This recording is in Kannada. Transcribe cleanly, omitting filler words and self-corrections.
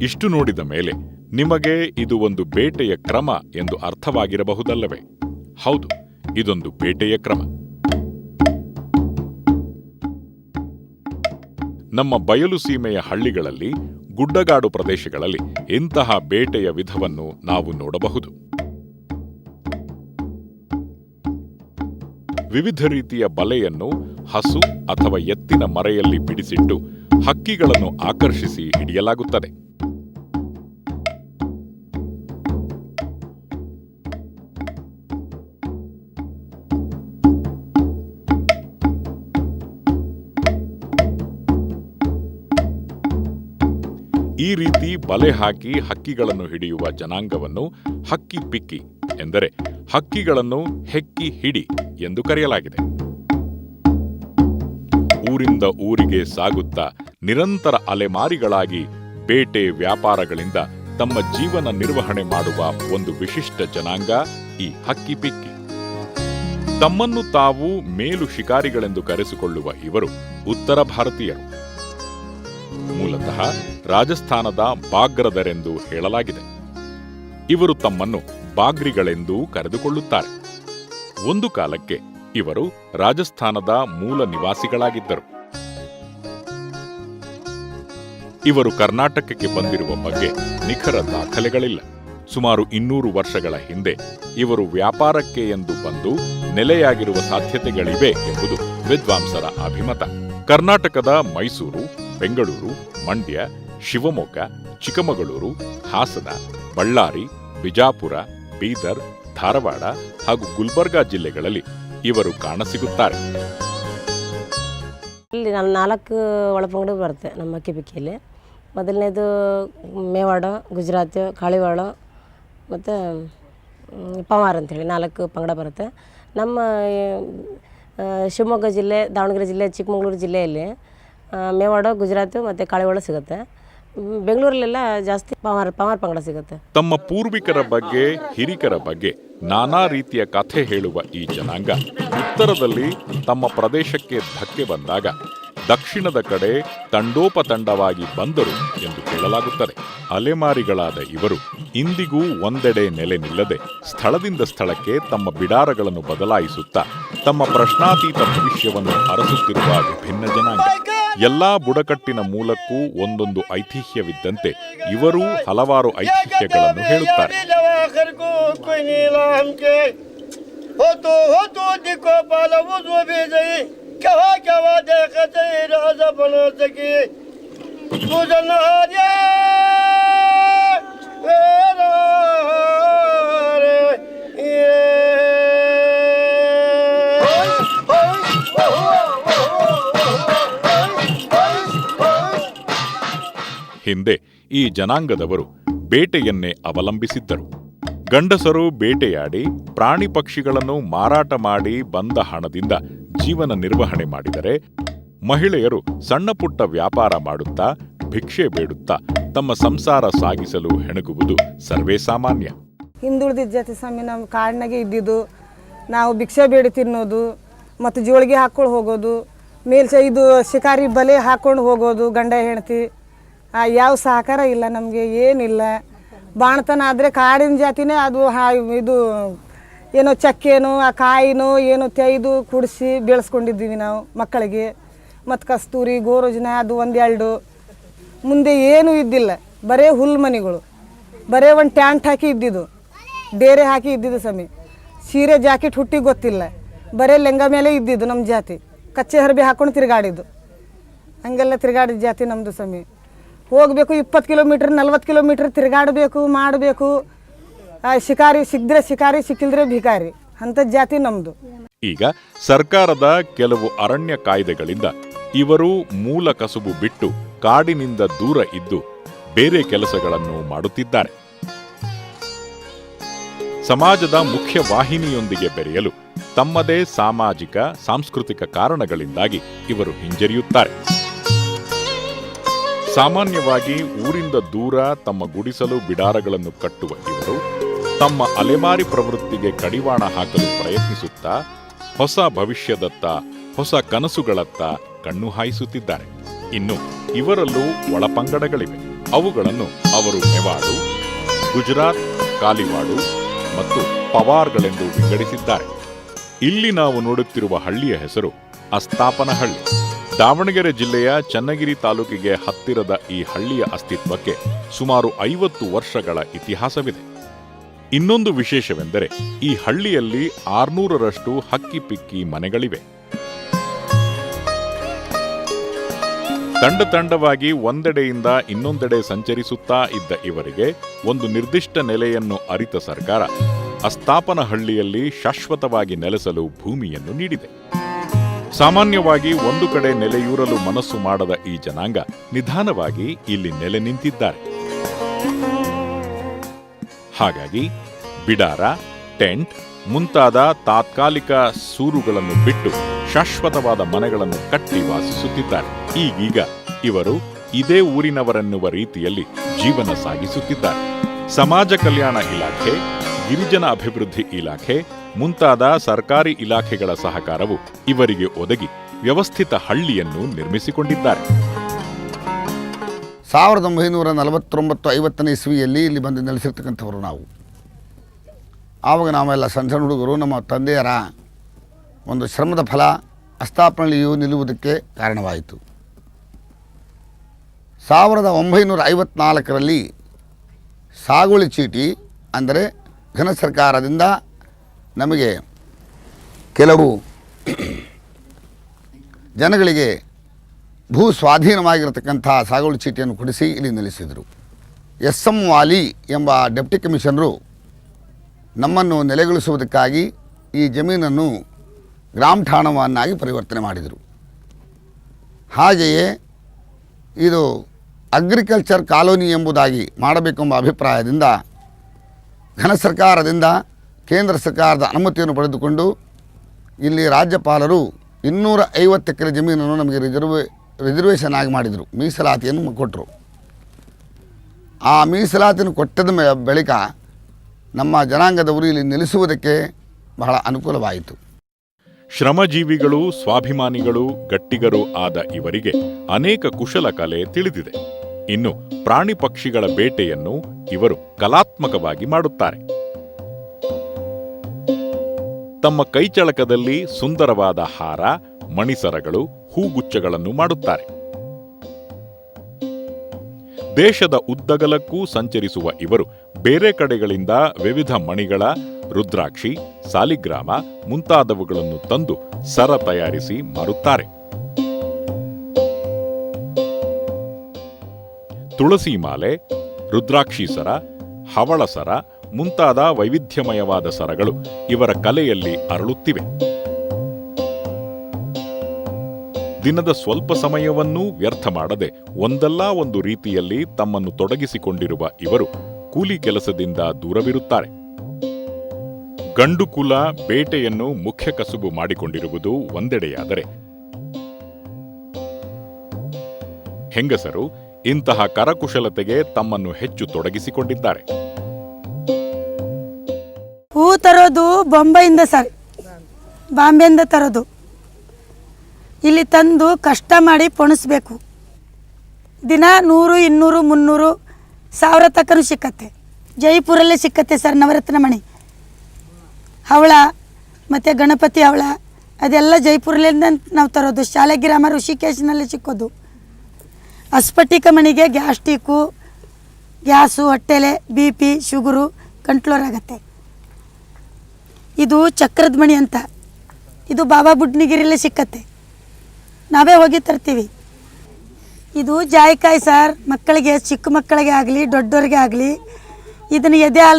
ಇಷ್ಟು ನೋಡಿದ ಮೇಲೆ ನಿಮಗೆ ಇದು ಒಂದು ಬೇಟೆಯ ಕ್ರಮ ಎಂದು ಅರ್ಥವಾಗಿರಬಹುದಲ್ಲವೇ? ಹೌದು, ಇದೊಂದು ಬೇಟೆಯ ಕ್ರಮ. ನಮ್ಮ ಬಯಲು ಸೀಮೆಯ ಹಳ್ಳಿಗಳಲ್ಲಿ, ಗುಡ್ಡಗಾಡು ಪ್ರದೇಶಗಳಲ್ಲಿ ಇಂತಹ ಬೇಟೆಯ ವಿಧವನ್ನು ನಾವು ನೋಡಬಹುದು. ವಿವಿಧ ರೀತಿಯ ಬಲೆಯನ್ನು ಹಸು ಅಥವಾ ಎತ್ತಿನ ಮರೆಯಲ್ಲಿ ಬಿಡಿಸಿಟ್ಟು ಹಕ್ಕಿಗಳನ್ನು ಆಕರ್ಷಿಸಿ ಹಿಡಿಯಲಾಗುತ್ತದೆ. ಈ ರೀತಿ ಬಲೆ ಹಾಕಿ ಹಕ್ಕಿಗಳನ್ನು ಹಿಡಿಯುವ ಜನಾಂಗವನ್ನು ಹಕ್ಕಿ ಪಿಕ್ಕಿ ಎಂದರೆ ಹಕ್ಕಿಗಳನ್ನು ಹೆಕ್ಕಿ ಹಿಡಿ ಎಂದು ಕರೆಯಲಾಗಿದೆ. ಊರಿಂದ ಊರಿಗೆ ಸಾಗುತ್ತಾ ನಿರಂತರ ಅಲೆಮಾರಿಗಳಾಗಿ ಬೇಟೆ ವ್ಯಾಪಾರಗಳಿಂದ ತಮ್ಮ ಜೀವನ ನಿರ್ವಹಣೆ ಮಾಡುವ ಒಂದು ವಿಶಿಷ್ಟ ಜನಾಂಗ ಈ ಹಕ್ಕಿ ಪಿಕ್ಕಿ. ತಮ್ಮನ್ನು ತಾವು ಮೇಲು ಶಿಕಾರಿಗಳೆಂದು ಕರೆಸಿಕೊಳ್ಳುವ ಇವರು ಉತ್ತರ ಭಾರತೀಯರು. ಮೂಲತಃ ರಾಜಸ್ಥಾನದ ಬಾಗ್ರದರೆಂದು ಹೇಳಲಾಗಿದೆ. ಇವರು ತಮ್ಮನ್ನು ಬಾಗ್ರಿಗಳೆಂದೂ ಕರೆದುಕೊಳ್ಳುತ್ತಾರೆ. ಒಂದು ಕಾಲಕ್ಕೆ ಇವರು ರಾಜಸ್ಥಾನದ ಮೂಲ ನಿವಾಸಿಗಳಾಗಿದ್ದರು. ಇವರು ಕರ್ನಾಟಕಕ್ಕೆ ಬಂದಿರುವ ಬಗ್ಗೆ ನಿಖರ ದಾಖಲೆಗಳಿಲ್ಲ. ಸುಮಾರು 200 ವರ್ಷಗಳ ಹಿಂದೆ ಇವರು ವ್ಯಾಪಾರಕ್ಕೆ ಎಂದು ಬಂದು ನೆಲೆಯಾಗಿರುವ ಸಾಧ್ಯತೆಗಳಿವೆ ಎಂಬುದು ವಿದ್ವಾಂಸರ ಅಭಿಮತ. ಕರ್ನಾಟಕದ ಮೈಸೂರು, ಬೆಂಗಳೂರು, ಮಂಡ್ಯ, ಶಿವಮೊಗ್ಗ, ಚಿಕ್ಕಮಗಳೂರು, ಹಾಸನ, ಬಳ್ಳಾರಿ, ಬಿಜಾಪುರ, ಬೀದರ್, ಧಾರವಾಡ ಹಾಗೂ ಗುಲ್ಬರ್ಗಾ ಜಿಲ್ಲೆಗಳಲ್ಲಿ ಇವರು ಕಾಣಸಿಗುತ್ತಾರೆ. ಇಲ್ಲಿ 4 ಒಳಪಂಗಡ ಬರುತ್ತೆ ನಮ್ಮ ಹಕ್ಕಿ ಪಿಕ್ಕಿಯಲ್ಲಿ. ಮೊದಲನೇದು ಮೇವಾಡ, ಗುಜರಾತ್, ಕಾಳಿವಾಡ ಮತ್ತು ಪವಾರ್ ಅಂತೇಳಿ 4 ಪಂಗಡ ಬರುತ್ತೆ. ನಮ್ಮ ಶಿವಮೊಗ್ಗ ಜಿಲ್ಲೆ, ದಾವಣಗೆರೆ ಜಿಲ್ಲೆ, ಚಿಕ್ಕಮಗಳೂರು ಜಿಲ್ಲೆಯಲ್ಲಿ ಮೇವಾಡ, ಗುಜರಾತ್ ಮತ್ತು ಕಾಳಿವಾಡ ಸಿಗುತ್ತೆ. ಬೆಂಗಳೂರಲ್ಲೆಲ್ಲ ಜಾಸ್ತಿ ಪವಾರ್ ಪಂಗಡ ಸಿಗುತ್ತೆ. ತಮ್ಮ ಪೂರ್ವಿಕರ ಬಗ್ಗೆ, ಹಿರಿಕರ ಬಗ್ಗೆ ನಾನಾ ರೀತಿಯ ಕಥೆ ಹೇಳುವ ಈ ಜನಾಂಗ ಉತ್ತರದಲ್ಲಿ ತಮ್ಮ ಪ್ರದೇಶಕ್ಕೆ ಧಕ್ಕೆ ಬಂದಾಗ ದಕ್ಷಿಣದ ಕಡೆ ತಂಡೋಪತಂಡವಾಗಿ ಬಂದರು ಎಂದು ಹೇಳಲಾಗುತ್ತದೆ. ಅಲೆಮಾರಿಗಳಾದ ಇವರು ಇಂದಿಗೂ ಒಂದೆಡೆ ನೆಲೆ ನಿಲ್ಲದೆ ಸ್ಥಳದಿಂದ ಸ್ಥಳಕ್ಕೆ ತಮ್ಮ ಬಿಡಾರಗಳನ್ನು ಬದಲಾಯಿಸುತ್ತಾ ತಮ್ಮ ಪ್ರಶ್ನಾತೀತ ಭವಿಷ್ಯವನ್ನು ಅರಸುತ್ತಿರುವ ವಿಭಿನ್ನ ಜನಾಂಗ. ಎಲ್ಲಾ ಬುಡಕಟ್ಟಿನ ಮೂಲಕ್ಕೂ ಒಂದೊಂದು ಐತಿಹ್ಯವಿದ್ದಂತೆ ಇವರೂ ಹಲವಾರು ಐತಿಹ್ಯಗಳನ್ನು ಹೇಳುತ್ತಾರೆ. ಹಿಂದೆ ಈ ಜನಾಂಗದವರು ಬೇಟೆಯನ್ನೇ ಅವಲಂಬಿಸಿದ್ದರು. ಗಂಡಸರು ಬೇಟೆಯಾಡಿ ಪ್ರಾಣಿ ಪಕ್ಷಿಗಳನ್ನು ಮಾರಾಟ ಮಾಡಿ ಬಂದ ಹಣದಿಂದ ಜೀವನ ನಿರ್ವಹಣೆ ಮಾಡಿದರೆ, ಮಹಿಳೆಯರು ಸಣ್ಣ ಪುಟ್ಟ ವ್ಯಾಪಾರ ಮಾಡುತ್ತಾ ಭಿಕ್ಷೆ ಬೇಡುತ್ತಾ ತಮ್ಮ ಸಂಸಾರ ಸಾಗಿಸಲು ಹೆಣಗುವುದು ಸರ್ವೇ ಸಾಮಾನ್ಯ. ಹಿಂದುಳಿದ ಜಾತಿ ಸ್ವಾಮಿ ನಮ್ಮ ಕಾಡಿನಾಗೆ ಇದ್ದಿದ್ದು. ನಾವು ಭಿಕ್ಷೆ ಬೇಡಿ ತಿನ್ನೋದು ಮತ್ತು ಜೋಳಿಗೆ ಹಾಕ್ಕೊಂಡು ಹೋಗೋದು, ಇದು ಶಿಕಾರಿ ಬಲೆ ಹಾಕ್ಕೊಂಡು ಹೋಗೋದು. ಗಂಡ ಹೆಂಡತಿ ಯಾವ ಸಹಕಾರ ಇಲ್ಲ, ನಮಗೆ ಏನಿಲ್ಲ. ಬಾಣತನ ಆದರೆ ಕಾಡಿನ ಜಾತಿನೇ ಅದು. ಇದು ಏನೋ ಚಕ್ಕೆನೋ ಆ ಕಾಯಿನೋ ಏನೋ ತೆಯ್ದು ಕುಡಿಸಿ ಬೆಳೆಸ್ಕೊಂಡಿದ್ದೀವಿ ನಾವು ಮಕ್ಕಳಿಗೆ. ಮತ್ತು ಕಸ್ತೂರಿ, ಗೋರೋಜನ ಅದು 1-2. ಮುಂದೆ ಏನೂ ಇದ್ದಿಲ್ಲ, ಬರೇ ಹುಲ್ಲು ಮನೆಗಳು, ಬರೇ ಒಂದು ಟ್ಯಾಂಟ್ ಹಾಕಿ ಇದ್ದಿದ್ದು, ಡೇರೆ ಹಾಕಿ ಇದ್ದಿದ್ದು ಸಮಯ. ಸೀರೆ ಜಾಕೆಟ್ ಹುಟ್ಟಿ ಗೊತ್ತಿಲ್ಲ, ಬರೇ ಲೆಂಗ ಮೇಲೆ ಇದ್ದಿದ್ದು ನಮ್ಮ ಜಾತಿ. ಕಚ್ಚೆ ಹರಬಿ ಹಾಕ್ಕೊಂಡು ತಿರುಗಾಡಿದ್ದು, ಹಂಗೆಲ್ಲ ತಿರುಗಾಡಿದ ಜಾತಿ ನಮ್ಮದು ಸಮಯ. ಹೋಗಬೇಕು 20 ಕಿಲೋಮೀಟ್ರ್ 40 ಕಿಲೋಮೀಟ್ರ್ ತಿರುಗಾಡಬೇಕು, ಮಾಡಬೇಕು. ಶಿಕಾರಿ ಸಿಕ್ಕಿದ್ರೆ ಶಿಕಾರಿ, ಸಿಕ್ಕಿಲ್ದ್ರೆ ಭಿಕಾರಿ, ಅಂಥ ಜಾತಿ ನಮ್ಮದು. ಈಗ ಸರ್ಕಾರದ ಕೆಲವು ಅರಣ್ಯ ಕಾಯ್ದೆಗಳಿಂದ ಇವರು ಮೂಲ ಕಸುಬು ಬಿಟ್ಟು ಕಾಡಿನಿಂದ ದೂರ ಇದ್ದು ಬೇರೆ ಕೆಲಸಗಳನ್ನು ಮಾಡುತ್ತಿದ್ದಾರೆ. ಸಮಾಜದ ಮುಖ್ಯ ವಾಹಿನಿಯೊಂದಿಗೆ ಬೆರೆಯಲು ತಮ್ಮದೇ ಸಾಮಾಜಿಕ ಸಾಂಸ್ಕೃತಿಕ ಕಾರಣಗಳಿಂದಾಗಿ ಇವರು ಹಿಂಜರಿಯುತ್ತಾರೆ. ಸಾಮಾನ್ಯವಾಗಿ ಊರಿಂದ ದೂರ ತಮ್ಮ ಗುಡಿಸಲು ಬಿಡಾರಗಳನ್ನು ಕಟ್ಟುವ ಇವರು ತಮ್ಮ ಅಲೆಮಾರಿ ಪ್ರವೃತ್ತಿಗೆ ಕಡಿವಾಣ ಹಾಕಲು ಪ್ರಯತ್ನಿಸುತ್ತಾ ಹೊಸ ಭವಿಷ್ಯದತ್ತ, ಹೊಸ ಕನಸುಗಳತ್ತ ಕಣ್ಣು ಹಾಯಿಸುತ್ತಿದ್ದಾರೆ. ಇನ್ನು ಇವರಲ್ಲೂ ಒಳಪಂಗಡಗಳಿವೆ. ಅವುಗಳನ್ನು ಅವರು ಮೆವಾಡು, ಗುಜರಾತ್, ಕಾಲಿವಾಡು ಮತ್ತು ಪವಾರ್ಗಳೆಂದು ವಿಂಗಡಿಸಿದ್ದಾರೆ. ಇಲ್ಲಿ ನಾವು ನೋಡುತ್ತಿರುವ ಹಳ್ಳಿಯ ಹೆಸರು ಅಸ್ತಾಪನಹಳ್ಳಿ. ದಾವಣಗೆರೆ ಜಿಲ್ಲೆಯ ಚನ್ನಗಿರಿ ತಾಲೂಕಿಗೆ ಹತ್ತಿರದ ಈ ಹಳ್ಳಿಯ ಅಸ್ತಿತ್ವಕ್ಕೆ ಸುಮಾರು 50 ವರ್ಷಗಳ ಇತಿಹಾಸವಿದೆ. ಇನ್ನೊಂದು ವಿಶೇಷವೆಂದರೆ ಈ ಹಳ್ಳಿಯಲ್ಲಿ 600ರಷ್ಟು ಹಕ್ಕಿಪಿಕ್ಕಿ ಮನೆಗಳಿವೆ. ತಂಡವಾಗಿ ಒಂದೆಡೆಯಿಂದ ಇನ್ನೊಂದೆಡೆ ಸಂಚರಿಸುತ್ತಾ ಇದ್ದ ಇವರಿಗೆ ಒಂದು ನಿರ್ದಿಷ್ಟ ನೆಲೆಯನ್ನು ಅರಿತ ಸರ್ಕಾರ ಅಸ್ತಾಪನಹಳ್ಳಿಯಲ್ಲಿ ಶಾಶ್ವತವಾಗಿ ನೆಲೆಸಲು ಭೂಮಿಯನ್ನು ನೀಡಿದೆ. ಸಾಮಾನ್ಯವಾಗಿ ಒಂದು ಕಡೆ ನೆಲೆಯೂರಲು ಮನಸ್ಸು ಮಾಡದ ಈ ಜನಾಂಗ ನಿಧಾನವಾಗಿ ಇಲ್ಲಿ ನೆಲೆ ನಿಂತಿದ್ದಾರೆ. ಹಾಗಾಗಿ ಬಿಡಾರ, ಟೆಂಟ್ ಮುಂತಾದ ತಾತ್ಕಾಲಿಕ ಸೂರುಗಳನ್ನು ಬಿಟ್ಟು ಶಾಶ್ವತವಾದ ಮನೆಗಳನ್ನು ಕಟ್ಟಿ ವಾಸಿಸುತ್ತಿದ್ದಾರೆ. ಈಗೀಗ ಇವರು ಇದೇ ಊರಿನವರೆನ್ನುವ ರೀತಿಯಲ್ಲಿ ಜೀವನ ಸಾಗಿಸುತ್ತಿದ್ದಾರೆ. ಸಮಾಜ ಕಲ್ಯಾಣ ಇಲಾಖೆ, ಗಿರಿಜನ ಅಭಿವೃದ್ಧಿ ಇಲಾಖೆ ಮುಂತಾದ ಸರ್ಕಾರಿ ಇಲಾಖೆಗಳ ಸಹಕಾರವು ಇವರಿಗೆ ಒದಗಿ ವ್ಯವಸ್ಥಿತ ಹಳ್ಳಿಯನ್ನು ನಿರ್ಮಿಸಿಕೊಂಡಿದ್ದಾರೆ. 1949-50ನೇ ಇಸ್ವಿಯಲ್ಲಿ ಇಲ್ಲಿ ಬಂದು ನೆಲೆಸಿರ್ತಕ್ಕಂಥವ್ರು ನಾವು. ಆವಾಗ ನಾವೆಲ್ಲ ಸಣ್ಣ ಸಣ್ಣ ಹುಡುಗರು. ನಮ್ಮ ತಂದೆಯರ ಒಂದು ಶ್ರಮದ ಫಲ ಅಸ್ತಾಪನಹಳ್ಳಿಯು ನಿಲ್ಲುವುದಕ್ಕೆ ಕಾರಣವಾಯಿತು. 1954ರಲ್ಲಿ ಸಾಗುವಳಿ ಚೀಟಿ ಅಂದರೆ ಘನ ಸರ್ಕಾರದಿಂದ ನಮಗೆ ಕೆಲವು ಜನಗಳಿಗೆ ಭೂ ಸ್ವಾಧೀನವಾಗಿರತಕ್ಕಂಥ ಸಾಗುವಳಿ ಚೀಟಿಯನ್ನು ಕೊಡಿಸಿ ಇಲ್ಲಿ ನೆಲೆಸಿದರು. ಎಸ್.ಎಂ. ವಾಲಿ ಎಂಬ ಡೆಪ್ಟಿ ಕಮಿಷನರು ನಮ್ಮನ್ನು ನೆಲೆಗೊಳಿಸುವುದಕ್ಕಾಗಿ ಈ ಜಮೀನನ್ನು ಗ್ರಾಮ ಠಾಣವನ್ನಾಗಿ ಪರಿವರ್ತನೆ ಮಾಡಿದರು. ಹಾಗೆಯೇ ಇದು ಅಗ್ರಿಕಲ್ಚರ್ ಕಾಲೋನಿ ಎಂಬುದಾಗಿ ಮಾಡಬೇಕೆಂಬ ಅಭಿಪ್ರಾಯದಿಂದ ಘನ ಸರ್ಕಾರದಿಂದ ಕೇಂದ್ರ ಸರ್ಕಾರದ ಅನುಮತಿಯನ್ನು ಪಡೆದುಕೊಂಡು ಇಲ್ಲಿ ರಾಜ್ಯಪಾಲರು 250 ಎಕರೆ ಜಮೀನನ್ನು ನಮಗೆ ರಿಸರ್ವೇಷನ್ ಆಗಿ ಮಾಡಿದರು, ಮೀಸಲಾತಿಯನ್ನು ಕೊಟ್ಟರು. ಆ ಮೀಸಲಾತಿಯನ್ನು ಕೊಟ್ಟದ ಬಳಿಕ ನಮ್ಮ ಜನಾಂಗದವರು ಇಲ್ಲಿ ನೆಲೆಸುವುದಕ್ಕೆ ಬಹಳ ಅನುಕೂಲವಾಯಿತು. ಶ್ರಮಜೀವಿಗಳು, ಸ್ವಾಭಿಮಾನಿಗಳು, ಗಟ್ಟಿಗರು ಆದ ಇವರಿಗೆ ಅನೇಕ ಕುಶಲ ಕಲೆ ತಿಳಿದಿದೆ. ಇನ್ನು ಪ್ರಾಣಿ ಪಕ್ಷಿಗಳ ಬೇಟೆಯನ್ನು ಇವರು ಕಲಾತ್ಮಕವಾಗಿ ಮಾಡುತ್ತಾರೆ. ತಮ್ಮ ಕೈಚಳಕದಲ್ಲಿ ಸುಂದರವಾದ ಹಾರ, ಮಣಿಸರಗಳು, ಹೂಗುಚ್ಛಗಳನ್ನು ಮಾಡುತ್ತಾರೆ. ದೇಶದ ಉದ್ದಗಲಕ್ಕೂ ಸಂಚರಿಸುವ ಇವರು ಬೇರೆ ಕಡೆಗಳಿಂದ ವಿವಿಧ ಮಣಿಗಳ, ರುದ್ರಾಕ್ಷಿ, ಸಾಲಿಗ್ರಾಮ ಮುಂತಾದವುಗಳನ್ನು ತಂದು ಸರ ತಯಾರಿಸಿ ಮಾರುತ್ತಾರೆ. ತುಳಸಿ ಮಾಲೆ, ರುದ್ರಾಕ್ಷಿ ಸರ, ಹವಳ ಸರ ಮುಂತಾದ ವೈವಿಧ್ಯಮಯವಾದ ಸರಗಳು ಇವರ ಕಲೆಯಲ್ಲಿ ಅರಳುತ್ತಿವೆ. ದಿನದ ಸ್ವಲ್ಪ ಸಮಯವನ್ನೂ ವ್ಯರ್ಥ ಮಾಡದೆ ಒಂದಲ್ಲ ಒಂದು ರೀತಿಯಲ್ಲಿ ತಮ್ಮನ್ನು ತೊಡಗಿಸಿಕೊಂಡಿರುವ ಇವರು ಕೂಲಿ ಕೆಲಸದಿಂದ ದೂರವಿರುತ್ತಾರೆ. ಗಂಡು ಕುಲ ಬೇಟೆಯನ್ನು ಮುಖ್ಯ ಕಸುಬು ಮಾಡಿಕೊಂಡಿರುವುದು ಒಂದೆಡೆಯಾದರೆ, ಹೆಂಗಸರು ಇಂತಹ ಕರಕುಶಲತೆಗೆ ತಮ್ಮನ್ನು ಹೆಚ್ಚು ತೊಡಗಿಸಿಕೊಂಡಿದ್ದಾರೆ. ಹೂ ತರೋದು ಬೊಂಬೈಯಿಂದ ಸರ್, ಬಾಂಬೆಯಿಂದ ತರೋದು. ಇಲ್ಲಿ ತಂದು ಕಷ್ಟ ಮಾಡಿ ಪೊಣಿಸ್ಬೇಕು. ದಿನ 100, 200, 300, 1000 ತಕ್ಕನೂ ಸಿಕ್ಕತ್ತೆ. ಜೈಪುರಲ್ಲೇ ಸಿಕ್ಕತ್ತೆ ಸರ್ ನವರತ್ನ ಮಣಿ, ಹವಳ ಮತ್ತು ಗಣಪತಿ ಹವಳ ಅದೆಲ್ಲ ಜೈಪುರಲ್ಲಿಂದ ನಾವು ತರೋದು. ಶಾಲೆಗ್ರಾಮ ಋಷಿಕೇಶ್ನಲ್ಲಿ ಸಿಕ್ಕೋದು. ಅಸ್ಫಟಿಕ ಮಣಿಗೆ ಗ್ಯಾಸ್ಟಿಕ್ಕು, ಗ್ಯಾಸು, ಹೊಟ್ಟೆಲೆ, BP, ಶುಗರು, ಕಂಟ್ರೋಲಾಗತ್ತೆ. ಇದು ಚಕ್ರದ ಮಣಿ ಅಂತ, ಇದು ಬಾಬಾ ಬುಡ್ನಿಗಿರಿಲೇ ಸಿಕ್ಕತ್ತೆ, ನಾವೇ ಹೋಗಿ ತರ್ತೀವಿ. ಇದು ಜಾಯಿಕಾಯಿ ಸರ್, ಮಕ್ಕಳಿಗೆ, ಚಿಕ್ಕ ಮಕ್ಕಳಿಗೆ ಆಗಲಿ ದೊಡ್ಡವ್ರಿಗೆ ಆಗಲಿ ಇದನ್ನು ಎದೆ ಹಾಲು